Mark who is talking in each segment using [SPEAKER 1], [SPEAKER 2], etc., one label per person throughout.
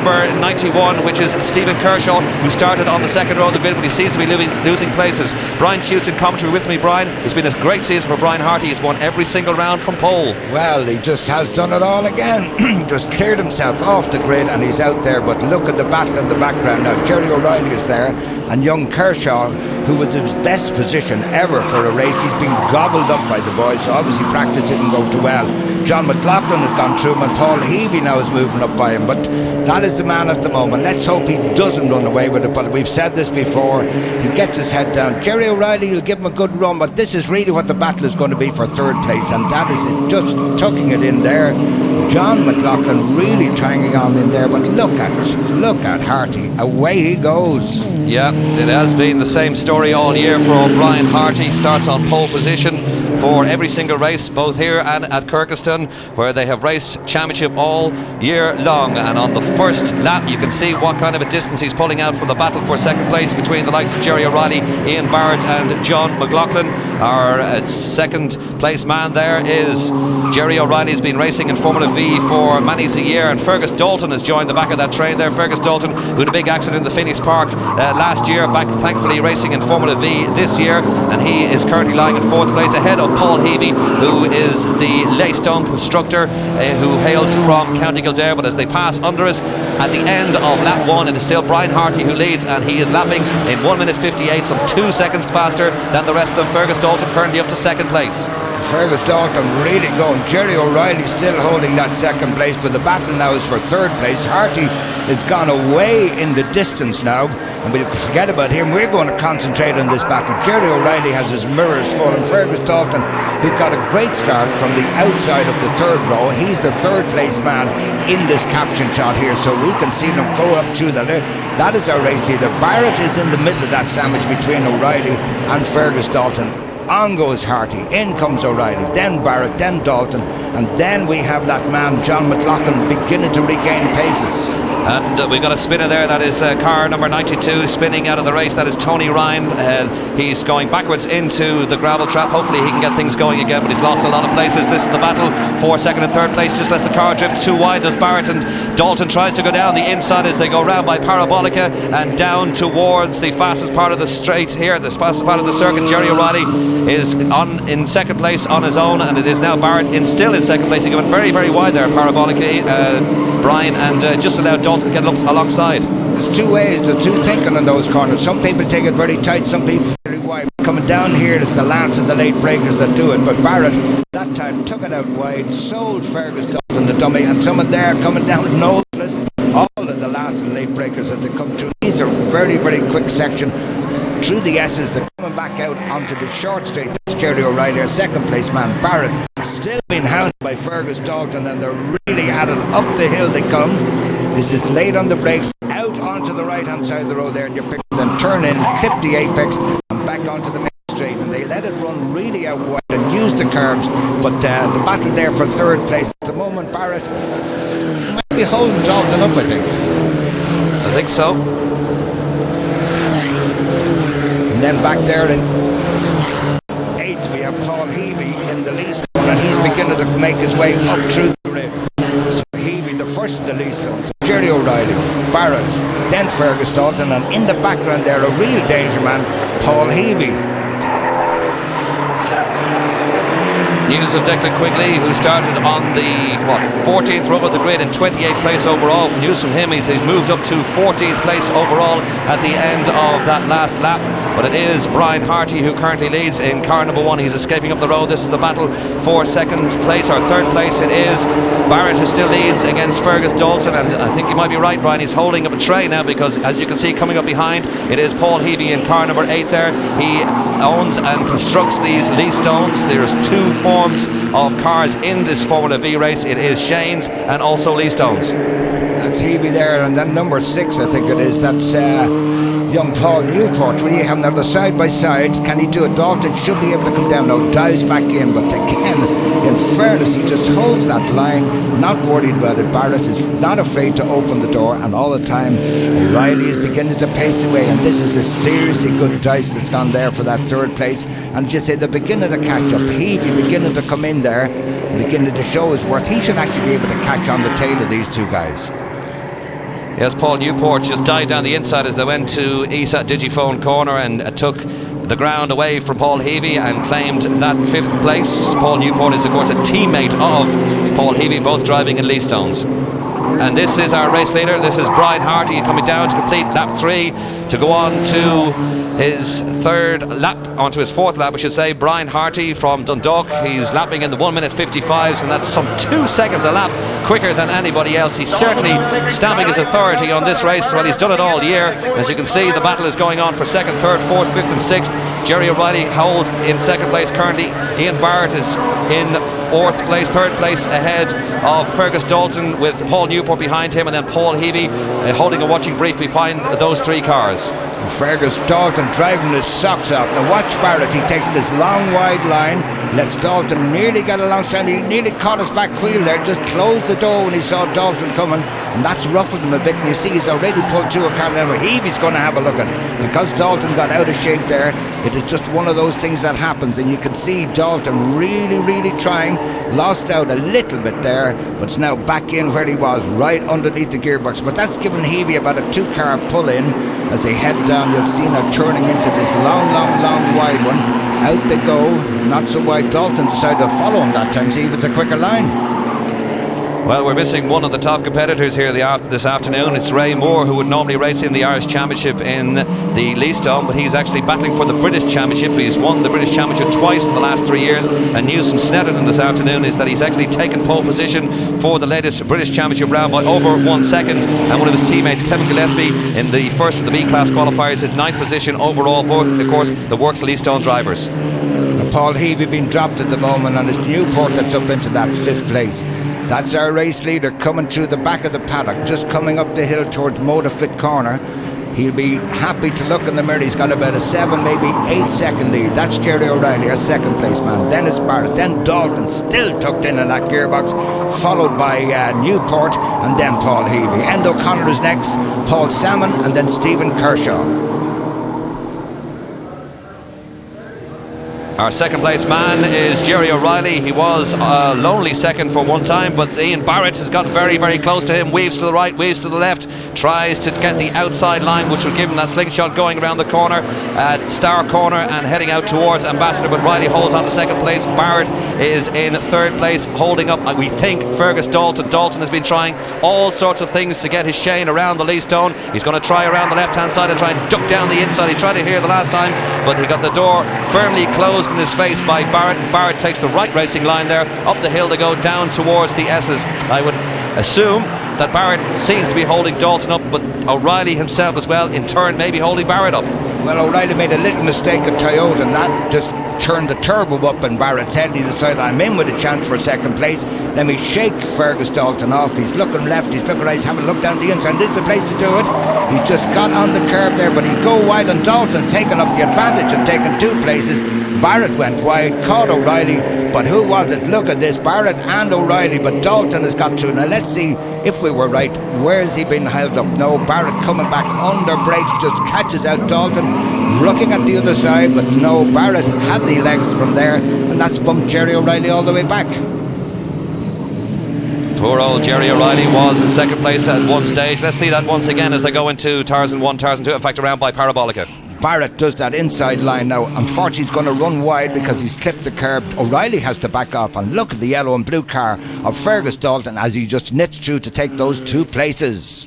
[SPEAKER 1] number 91, which is Stephen Kershaw, who started on the second row of the grid, but he seems to be losing places. Brian Hughes in commentary with me. Brian, it's been a great season for Brian Harty. He's won every single round from pole.
[SPEAKER 2] Well, he just has done it all again. He just cleared himself off the grid and he's out there, but look at the battle in the background now. Jerry O'Reilly is there, and young Kershaw, who was his best position ever for a race, he's been gobbled up by the boys, so obviously practice didn't go too well. John McLaughlin has gone through him, and Paul Heavey now is moving up by him, but that is the man at the moment. Let's hope he doesn't run away with it, but we've said this before, he gets his head down. Jerry O'Reilly will give him a good run, but this is really what the battle is going to be for third place, and that is it, just tucking it in there. John McLaughlin really trying on in there, but look at Harty, away he goes.
[SPEAKER 1] Yeah, it has been the same story all year for Brian Harty. Starts on pole position for every single race, both here and at Kirkeston, where they have raced championship all year long. And on the first lap you can see what kind of a distance he's pulling out for the battle for second place between the likes of Jerry O'Reilly, Ian Barrett and John McLaughlin. Our second place man there is Jerry O'Reilly. He's been racing in Formula V for many a year, and Fergus Dalton has joined the back of that train there. Fergus Dalton, who had a big accident in the Phoenix Park last year, back thankfully racing in Formula V this year, and he is currently lying in fourth place ahead of Paul Heavey, who is the Leystone constructor who hails from County Kildare. But as they pass under us at the end of lap 1, it is still Brian Harty who leads, and he is lapping in 1 minute 58, some 2 seconds faster than the rest of them. Fergus Dalton currently up to second place.
[SPEAKER 2] Fergus Dalton really going. Jerry O'Reilly still holding that second place, but the battle now is for third place. Harty has gone away in the distance now, and we'll forget about him. We're going to concentrate on this battle. Jerry O'Reilly has his mirrors full, and Fergus Dalton, who got a great start from the outside of the third row, he's the third place man in this caption shot here, so we can see them go up through the lip. That is our race leader. Barrett is in the middle of that sandwich between O'Reilly and Fergus Dalton. On goes Harty, in comes O'Reilly, then Barrett, then Dalton, and then we have that man John McLaughlin beginning to regain paces.
[SPEAKER 1] And we've got a spinner there, that is car number 92 spinning out of the race. That is Tony Ryan. He's going backwards into the gravel trap. Hopefully he can get things going again, but he's lost a lot of places. This is the battle for second and third place. Just let the car drift too wide as Barrett, and Dalton tries to go down the inside as they go round by Parabolica and down towards the fastest part of the straight here, the fastest part of the circuit. Jerry O'Reilly is in second place on his own, and it is now Barrett still in second place. He went very, very wide there, Parabolica, Brian, and just allowed Dalton to get alongside.
[SPEAKER 2] There's two ways, there's two thinking on those corners. Some people take it very tight, some people very wide. Coming down here, it's the last of the late breakers that do it, but Barrett that time took it out wide, sold Fergus Dalton the dummy, and someone there coming down noseless. All of the last of the late breakers that they come through. These are very, very quick section through the S's. They're coming back out onto the short straight. That's Jerry O'Reilly, our second place man. Barrett still being hounded by Fergus Dalton, and they're really at it. Up the hill they come. This is late on the brakes, out onto the right hand side of the road there, and you pick, then turn in, clip the apex, and back onto the main straight, and they let it run really out wide and use the curbs. But the battle there for third place at the moment, Barrett might be holding Dalton up, I
[SPEAKER 1] think so.
[SPEAKER 2] And then back there in 8th we have Paul Heavey in the least zone, and he's beginning to make his way up through the rib. So Heavey the first in the least zone. So Jerry O'Reilly, Barrett, then Fergus Dalton, and in the background there a real danger man, Paul Heavey.
[SPEAKER 1] News of Declan Quigley, who started on the 14th row of the grid in 28th place overall. News from him is he's moved up to 14th place overall at the end of that last lap. But it is Brian Harty who currently leads in car number 1. He's escaping up the road. This is the battle for second place, or third place. It is Barrett who still leads against Fergus Dalton, and I think you might be right, Brian. He's holding up a tray now, because as you can see coming up behind, it is Paul Heavey in car number 8 there. He owns and constructs these Lee Stones. There's two forms of cars in this Formula V race. It is Shane's and also Lee Stones.
[SPEAKER 2] That's Heavey there, and then number 6 I think it is, that's young Paul Newport. When you have them side by side, can he do it? Dalton should be able to come down now, dives back in, but again, in fairness, he just holds that line, not worried about it. Barrett is not afraid to open the door, and all the time O'Reilly is beginning to pace away, and this is a seriously good dice that's gone there for that third place. And just say they're beginning to catch up. Heavey beginning to come in there, beginning to show his worth. He should actually be able to catch on the tail of these two guys.
[SPEAKER 1] Yes, Paul Newport just dived down the inside as they went to ESA Digiphone corner and took the ground away from Paul Heavey and claimed that 5th place. Paul Newport is of course a teammate of Paul Heavey, both driving in Leastones. And this is our race leader. This is Brian Harty coming down to complete lap 3 to go on to his 4th lap, I should say. Brian Harty from Dundalk. He's lapping in the 1 minute 55s, and that's some 2 seconds a lap quicker than anybody else. He's certainly stamping his authority on this race. Well, he's done it all year. As you can see, the battle is going on for 2nd, 3rd, 4th, 5th and 6th. Jerry O'Reilly holds in 2nd place currently. Ian Barrett is in 4th place, 3rd place ahead of Fergus Dalton, with Paul Newport behind him, and then Paul Heavey holding a watching brief behind those 3 cars.
[SPEAKER 2] Fergus Dalton driving his socks off. Now watch Barrett, he takes this long wide line, lets Dalton nearly get alongside. He nearly caught his back wheel there, just closed the door when he saw Dalton coming, and that's ruffled him a bit. And you see he's already pulled to a car. Now Heavey's going to have a look at it, because Dalton got out of shape there. It is just one of those things that happens, and you can see Dalton really trying. Lost out a little bit there, but it's now back in where he was, right underneath the gearbox. But that's given Heavey about a 2-car pull in as they head down. You'll see now turning into this long wide one. Out they go, not so wide. Dalton decided to follow him that time, see if it's a quicker line.
[SPEAKER 1] Well, we're missing one of the top competitors here this afternoon. It's Ray Moore, who would normally race in the Irish Championship in the Leastone, but he's actually battling for the British Championship. He's won the British Championship twice in the last 3 years, and news from Snetterton this afternoon is that he's actually taken pole position for the latest British Championship round by over 1 second, and one of his teammates, Kevin Gillespie, in the first of the B-class qualifiers, is 9th position overall, both of course the Works Leastone drivers.
[SPEAKER 2] Paul Heavey being dropped at the moment, and it's Newport that's up into that 5th place. That's our race leader coming through the back of the paddock, just coming up the hill towards Motorfit corner. He'll be happy to look in the mirror. He's got about a 7, maybe 8 second lead. That's Jerry O'Reilly, our 2nd place man. Then it's Barrett, then Dalton, still tucked in that gearbox, followed by Newport, and then Paul Heavey. Endo O'Connor is next, Paul Salmon, and then Stephen Kershaw.
[SPEAKER 1] Our 2nd place man is Jerry O'Reilly. He was a lonely 2nd for one time, but Ian Barrett has got very close to him. Weaves to the right, weaves to the left, tries to get the outside line, which would give him that slingshot going around the corner at Star Corner and heading out towards Ambassador, but Riley holds on to 2nd place. Barrett is in 3rd place, holding up, we think, Fergus Dalton. Dalton has been trying all sorts of things to get his Shane around the Leastone. He's going to try around the left hand side and try and duck down the inside. He tried it here the last time, but he got the door firmly closed in his face by Barrett. Barrett takes the right racing line there. Up the hill they go, down towards the S's. I would assume that Barrett seems to be holding Dalton up, but O'Reilly himself as well, in turn, maybe holding Barrett up.
[SPEAKER 2] Well, O'Reilly made a little mistake at Toyota, and that just turned the turbo up in Barrett's head. He decided, I'm in with a chance for 2nd place. Let me shake Fergus Dalton off. He's looking left, he's looking right, he's having a look down the inside. This is the place to do it. He's just got on the curb there, but he'd go wide, and Dalton taking up the advantage and taking 2 places. Barrett went wide, caught O'Reilly, but who was it? Look at this, Barrett and O'Reilly, but Dalton has got through. Now let's see if we were right. Where's he been held up? No, Barrett coming back under brakes, just catches out Dalton, looking at the other side, but no, Barrett had the legs from there, and that's bumped Jerry O'Reilly all the way back.
[SPEAKER 1] Poor old Jerry O'Reilly was in 2nd place at one stage. Let's see that once again as they go into Tarzan 1, Tarzan 2, in fact around by Parabolica.
[SPEAKER 2] Barrett does that inside line now. Unfortunately, he's going to run wide because he's clipped the curb. O'Reilly has to back off, and look at the yellow and blue car of Fergus Dalton as he just knits through to take those 2 places.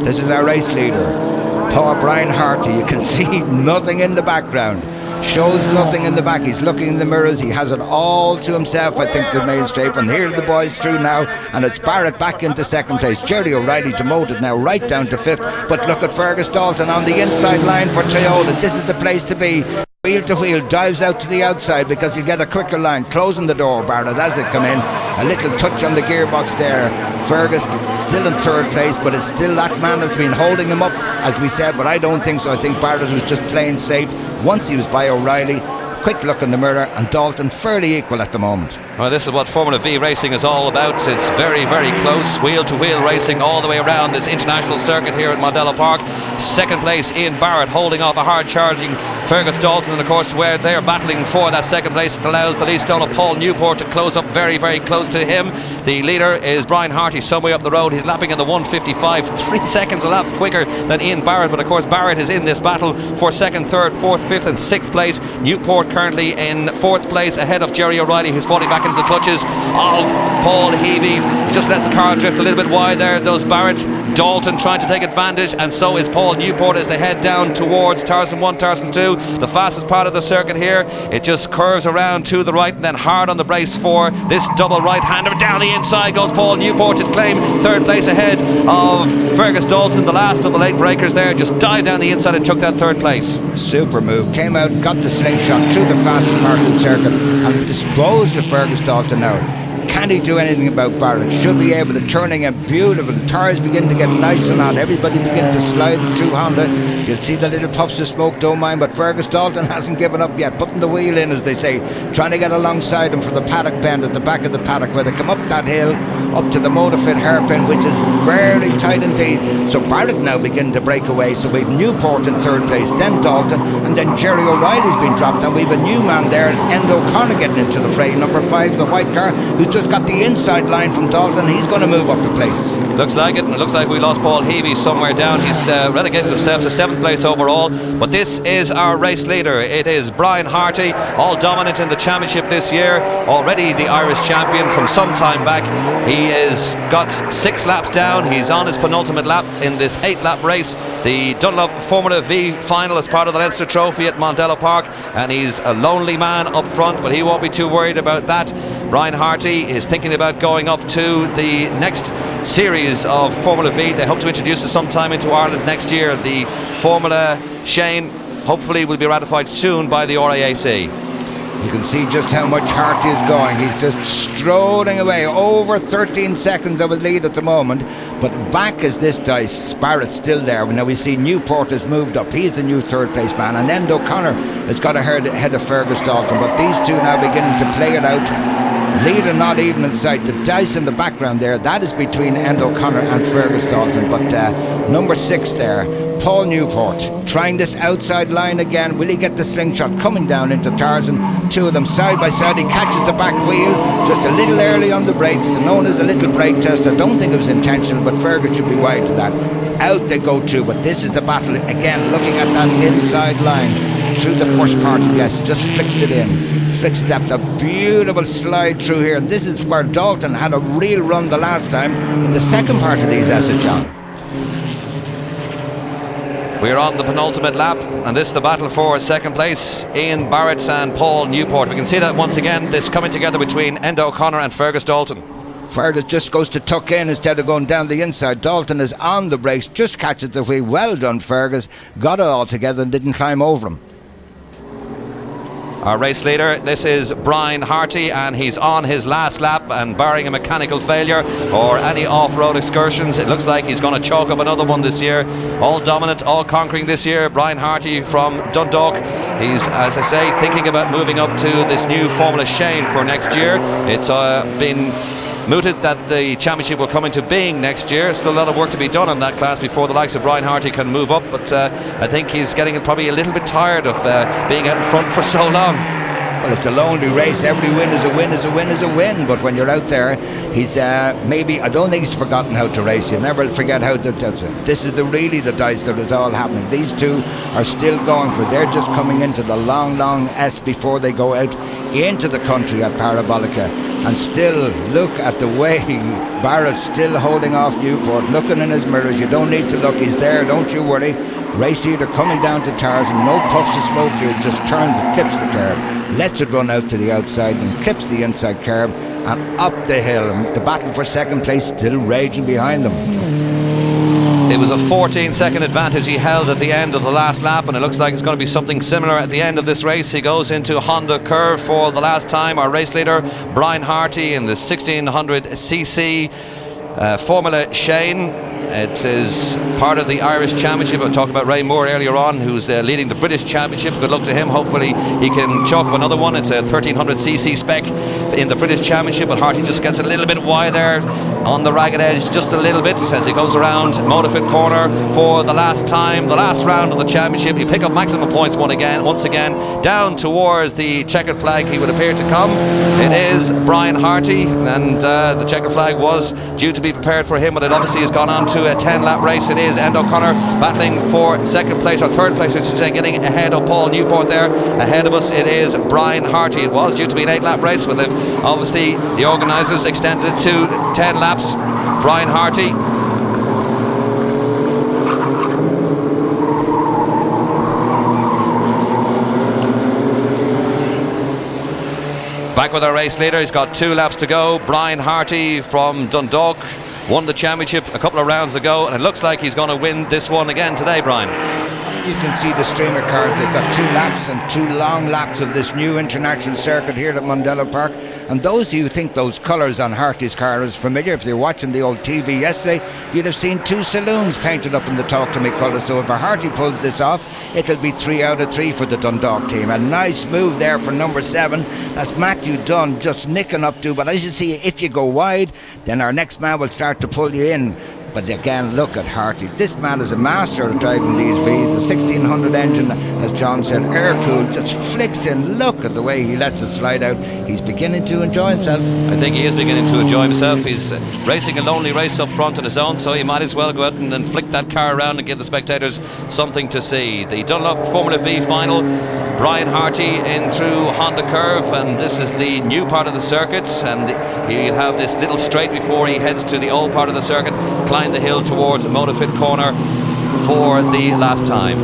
[SPEAKER 2] This is our race leader, Paul Brian Harty. You can see nothing in the background. Shows nothing in the back. He's looking in the mirrors. He has it all to himself, I think, the main straight. And here are the boys through now, and it's Barrett back into 2nd place. Jerry O'Reilly demoted now right down to 5th. But look at Fergus Dalton on the inside line for Toyota. This is the place to be. Wheel to wheel, dives out to the outside because he'll get a quicker line. Closing the door, Barrett, as they come in. A little touch on the gearbox there. Fergus still in 3rd place, but it's still that man has been holding him up, as we said, but I don't think so. I think Barrett was just playing safe once he was by O'Reilly. Quick look in the mirror, and Dalton fairly equal at the moment.
[SPEAKER 1] Well, this is what Formula V racing is all about. It's very close, wheel-to-wheel racing all the way around this international circuit here at Mondello Park. 2nd place, Ian Barrett holding off a hard-charging Fergus Dalton, and of course where they're battling for that second place, it allows the lead stone of Paul Newport to close up very, very close to him. The leader is Brian Harty, some way up the road. He's lapping in the 1:55, 3 seconds a lap quicker than Ian Barrett, but of course Barrett is in this battle for second, third, fourth, fifth and sixth place. Newport currently in fourth place ahead of Jerry O'Reilly, who's falling back into the clutches of Paul Heavey. He just let the car drift a little bit wide there, does Barrett. Dalton trying to take advantage, and so is Paul Newport as they head down towards Tarzan 1, Tarzan 2, the fastest part of the circuit here. It just curves around to the right and then hard on the brace for this double right-hander. Down the inside goes Paul Newport, his claim third place ahead of Fergus Dalton. The last of the late breakers there just dived down the inside and took that third place.
[SPEAKER 2] Super move, came out, got the slingshot through the fastest part of the circuit and disposed of Fergus Dalton now. Can he do anything about Barrett? Should be able to, turning him beautiful. The tyres begin to get nice and hot. Everybody begins to slide through Honda. You'll see the little puffs of smoke, don't mind, but Fergus Dalton hasn't given up yet, putting the wheel in, as they say, trying to get alongside him for the paddock bend at the back of the paddock where they come up that hill up to the Motorfit hairpin, which is very tight indeed. So Barrett now beginning to break away. So we've Newport in third place, then Dalton, and then Jerry O'Reilly's been dropped, and we've a new man there, Enda O'Connor, getting into the fray, number 5, the white car, who's just got the inside line from Dalton. He's going to move up the place.
[SPEAKER 1] Looks like it, and it looks like we lost Paul Heavey somewhere down. He's relegated himself to 7th place overall, but this is our race leader. It is Brian Harty, all dominant in the championship this year, already the Irish champion from some time back. He has got 6 laps down. He's on his penultimate lap in this 8-lap race, the Dunlop Formula V final as part of the Leinster Trophy at Mondello Park, and he's a lonely man up front, but he won't be too worried about that. Brian Harty is thinking about going up to the next series of Formula V. They hope to introduce it sometime into Ireland next year. The Formula Shane hopefully will be ratified soon by the RAAC.
[SPEAKER 2] You can see just how much Harty is going. He's just strolling away, over 13 seconds of a lead at the moment, but back is this dice. Barrett's still there. Now we see Newport has moved up. He's the new third place man, and Enda O'Connor has got ahead of Fergus Dalton, but these two now beginning to play it out. Leader not even in sight. The dice in the background there, that is between Enda O'Connor and Fergus Dalton, but number 6 there, Paul Newport, trying this outside line again. Will he get the slingshot coming down into Tarzan? Two of them side by side. He catches the back wheel just a little early on the brakes, known as a little brake test. I don't think it was intentional, but Fergus should be wide to that. Out they go too, but this is the battle again, looking at that inside line through the first part. Yes, just flicks it in. Flicks it after a beautiful slide through here, and this is where Dalton had a real run the last time in the second part of these assets, John.
[SPEAKER 1] We're on the penultimate lap, and this is the battle for second place, Ian Barrett and Paul Newport. We can see that once again, this coming together between Enda O'Connor and Fergus Dalton.
[SPEAKER 2] Fergus just goes to tuck in instead of going down the inside. Dalton is on the brakes, just catches the wheel. Well done, Fergus. Got it all together and didn't climb over him.
[SPEAKER 1] Our race leader, this is Brian Harty, and he's on his last lap, and barring a mechanical failure or any off-road excursions, it looks like he's going to chalk up another one this year. All dominant, all conquering this year, Brian Harty from Dundalk. He's, as I say, thinking about moving up to this new Formula Shane for next year. It's been mooted that the championship will come into being next year. Still a lot of work to be done in that class before the likes of Brian Harty can move up, but I think he's getting probably a little bit tired of being out in front for so long.
[SPEAKER 2] Well, it's a lonely race. Every win is a win is a win is a win, but when you're out there, he's maybe, I don't think he's forgotten how to race. You never forget how to. This is really the dice that is all happening. These two are still going for it. They're just coming into the long S before they go out into the country at Parabolica. And still, look at the way Barrett's still holding off Newport, looking in his mirrors. You don't need to look, he's there, don't you worry. Race leader coming down to Tarzan, no puffs of smoke here, just turns and clips the curb, lets it run out to the outside and clips the inside curb and up the hill. And the battle for second place still raging behind them.
[SPEAKER 1] It was a 14-second advantage he held at the end of the last lap, and it looks like it's going to be something similar at the end of this race. He goes into Honda Curve for the last time. Our race leader, Brian Harty, in the 1600cc Formula Shane. It is part of the Irish Championship. I talked about Ray Moore earlier on, who's leading the British Championship. Good luck to him. Hopefully he can chalk up another one. It's a 1300cc spec in the British Championship, but Harty just gets a little bit wide there on the ragged edge just a little bit as he goes around Motorfit corner for the last time, the last round of the championship. He pick up maximum points once again, down towards the checkered flag he would appear to come. It is Brian Harty, and the checkered flag was due to be prepared for him, but it obviously has gone on to a 10-lap race. It is Enda O'Connor battling for second place, or third place I should say, getting ahead of Paul Newport there. Ahead of us it is Brian Harty. It was due to be an 8-lap race, with him obviously the organisers extended it to 10 laps. Brian Harty back with our race leader. He's got 2 laps to go. Brian Harty from Dundalk won the championship a couple of rounds ago, and it looks like he's going to win this one again today, Brian.
[SPEAKER 2] You can see the streamer cars. They've got 2 laps and 2 long laps of this new international circuit here at Mondello Park. And those of you who think those colours on Harty's car is familiar, if you're watching the old TV yesterday, you'd have seen 2 saloons painted up in the Talk To Me colour. So if Harty pulls this off, it'll be 3 out of 3 for the Dundalk team. A nice move there for number 7. That's Matthew Dunn just nicking up to. But as you see, if you go wide, then our next man will start to pull you in. But again, look at Harty. This man is a master of driving these Vees. The 1600 engine, as John said, air-cooled, just flicks in. Look at the way he lets it slide out. He's beginning to enjoy himself.
[SPEAKER 1] I think he is beginning to enjoy himself. He's racing a lonely race up front on his own, so he might as well go out and flick that car around and give the spectators something to see. The Dunlop Formula V final, Brian Harty in through Honda Curve, and this is the new part of the circuit, and he'll have this little straight before he heads to the old part of the circuit, climb the hill towards Motorfit corner for the last time.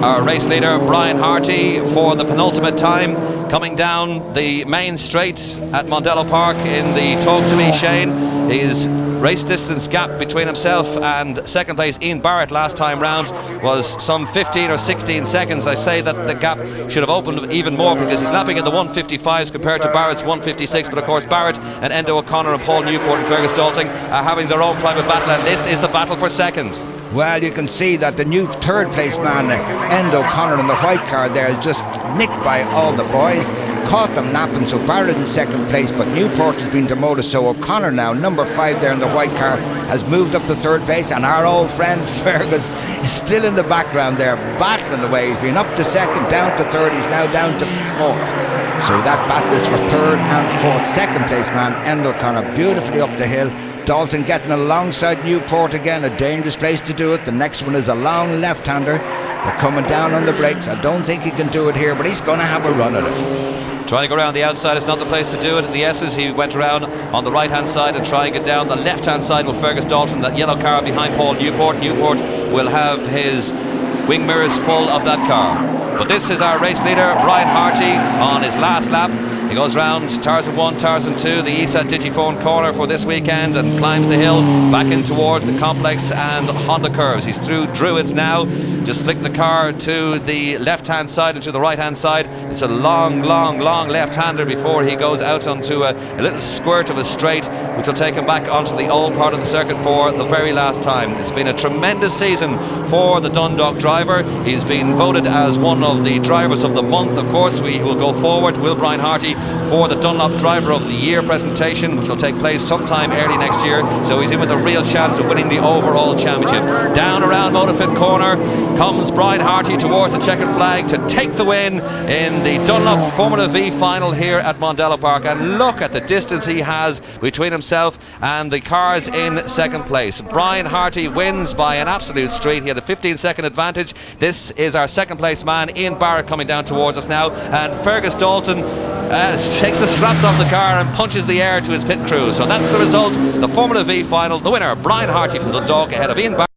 [SPEAKER 1] Our race leader Brian Harty for the penultimate time, coming down the main straight at Mondello Park in the Talk To Me, Shane. His race distance gap between himself and second place Ian Barrett last time round was some 15 or 16 seconds. I say that the gap should have opened even more, because he's lapping in the 155s compared to Barrett's 156. But of course Barrett and Enda O'Connor and Paul Newport and Fergus Dalton are having their own private battle, and this is the battle for second.
[SPEAKER 2] Well, you can see that the new third place man, Enda O'Connor, in the white car there, is just nicked by all the boys. Caught them napping, so Barrett in second place, but Newport has been demoted, so O'Connor now, number 5 there in the white car, has moved up to third place, and our old friend Fergus is still in the background there, battling away. He's been up to second, down to third, he's now down to fourth. So that battle is for third and fourth. Second place man, Enda O'Connor, beautifully up the hill. Dalton getting alongside Newport again, a dangerous place to do it. The next one is a long left-hander. They're coming down on the brakes. I don't think he can do it here, but he's going to have a run at it.
[SPEAKER 1] Trying to go around the outside is not the place to do it. At the S's, he went around on the right hand side and try and get down the left hand side with Fergus Dalton, that yellow car behind Paul Newport. Newport will have his wing mirrors full of that car. But this is our race leader Brian Harty on his last lap. He goes round Tarzan 1, Tarzan 2, the ESA Digiphone corner for this weekend, and climbs the hill back in towards the complex and Honda curves. He's through Druids now, just flick the car to the left hand side and to the right hand side. It's a long left hander before he goes out onto a little squirt of a straight, which will take him back onto the old part of the circuit for the very last time. It's been a tremendous season for the Dundalk driver. He's been voted as one of the drivers of the month. Of course, we will go forward, will Brian Harty, for the Dunlop Driver of the Year presentation, which will take place sometime early next year. So he's in with a real chance of winning the overall championship. Down around Motorfit corner comes Brian Harty towards the checkered flag to take the win in the Dunlop Formula V final here at Mondello Park. And look at the distance he has between himself and the cars in second place. Brian Harty wins by an absolute street. He had a 15-second advantage. This is our second place man, Ian Barrett, coming down towards us now, and Fergus Dalton shakes the straps off the car and punches the air to his pit crew. So that's the result, the Formula V final. The winner, Brian Harty from Dundalk, ahead of Ian Barrett.